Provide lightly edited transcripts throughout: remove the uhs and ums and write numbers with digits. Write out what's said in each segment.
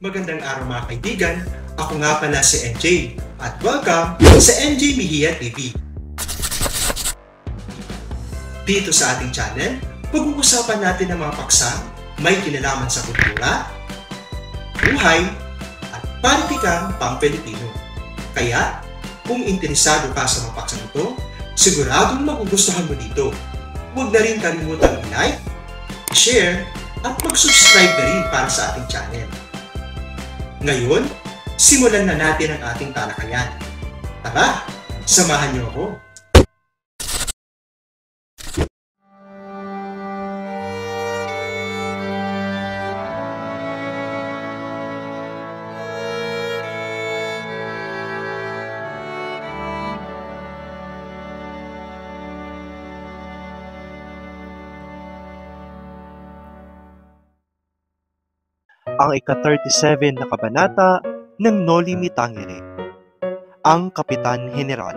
Magandang araw mga kaibigan, ako nga pala si NJ at welcome sa NJ Mejia TV. Dito sa ating channel, pag-uusapan natin ang mga paksang may kinalaman sa kultura, buhay, at politikang pang-Pilipino. Kaya, kung interesado ka sa mga paksang ito, siguradong magugustuhan mo dito. Huwag na rin kalimutang i-like, share, at mag-subscribe na rin para sa ating channel. Ngayon, simulan na natin ang ating talakayan. Tara, samahan niyo ako. Ang ika-37 na kabanata ng Noli Me Tangere, ang Kapitan Heneral.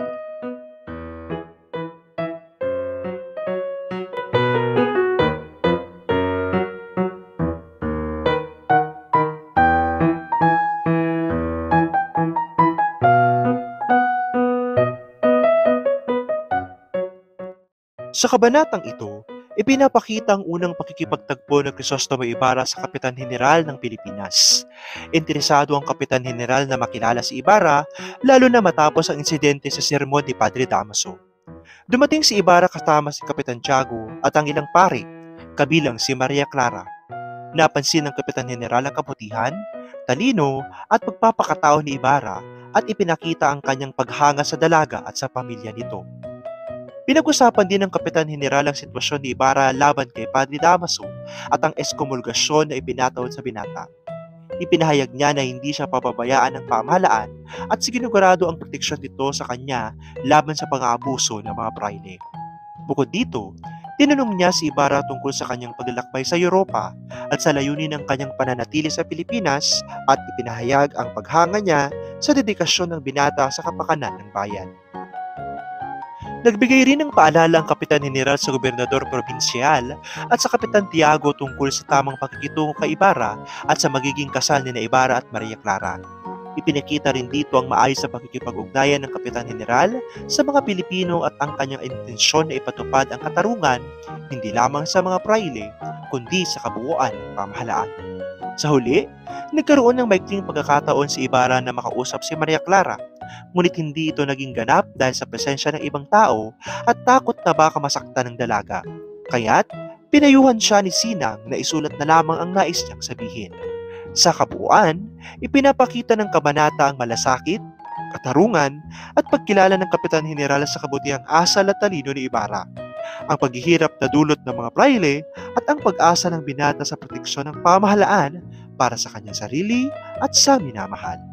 Sa kabanatang ito, ipinapakita ang unang pakikipagtagpo ng Crisostomo Ibarra sa Kapitan Heneral ng Pilipinas. Interesado ang Kapitan Heneral na makilala si Ibarra, lalo na matapos ang insidente sa sermon ni Padre Damaso. Dumating si Ibarra kasama si Kapitan Tiago at ang ilang pari, kabilang si Maria Clara. Napansin ng Kapitan Heneral ang kabutihan, talino at pagpapakatao ni Ibarra at ipinakita ang kanyang paghanga sa dalaga at sa pamilya nito. Pinag-usapan din ng Kapitan Heneral ang sitwasyon ni Ibarra laban kay Padre Damaso at ang ekskomulgasyon na ibinatawid sa binata. Ipinahayag niya na hindi siya pababayaan ng pamahalaan at sinigurado ang proteksyon nito sa kanya laban sa pang-aabuso ng mga praile. Bukod dito, tinanong niya si Ibarra tungkol sa kanyang paglalakbay sa Europa at sa layunin ng kanyang pananatili sa Pilipinas at ipinahayag ang paghanga niya sa dedikasyon ng binata sa kapakanan ng bayan. Nagbigay rin ng paalala ang Kapitan Heneral sa Gobernador Probinsyal at sa Kapitan Tiago tungkol sa tamang pakikitungo kay Ibarra at sa magiging kasal ni Ibarra at Maria Clara. Ipinakita rin dito ang maayos na pakikipag-ugnayan ng Kapitan Heneral sa mga Pilipino at ang kanyang intensyon na ipatupad ang katarungan hindi lamang sa mga praile kundi sa kabuuan ng pamahalaan. Sa huli, nagkaroon ng maikling pagkakataon si Ibarra na makausap si Maria Clara, ngunit hindi ito naging ganap dahil sa presensya ng ibang tao at takot na baka masaktan ng dalaga. Kaya't pinayuhan siya ni Sinang na isulat na lamang ang nais niyang sabihin. Sa kabuuan, ipinapakita ng kabanata ang malasakit, katarungan at pagkilala ng Kapitan Heneral sa kabutihang asal at talino ni Ibarra, ang paghihirap na dulot ng mga praile at ang pag-asa ng binata sa proteksyon ng pamahalaan para sa kanyang sarili at sa minamahal.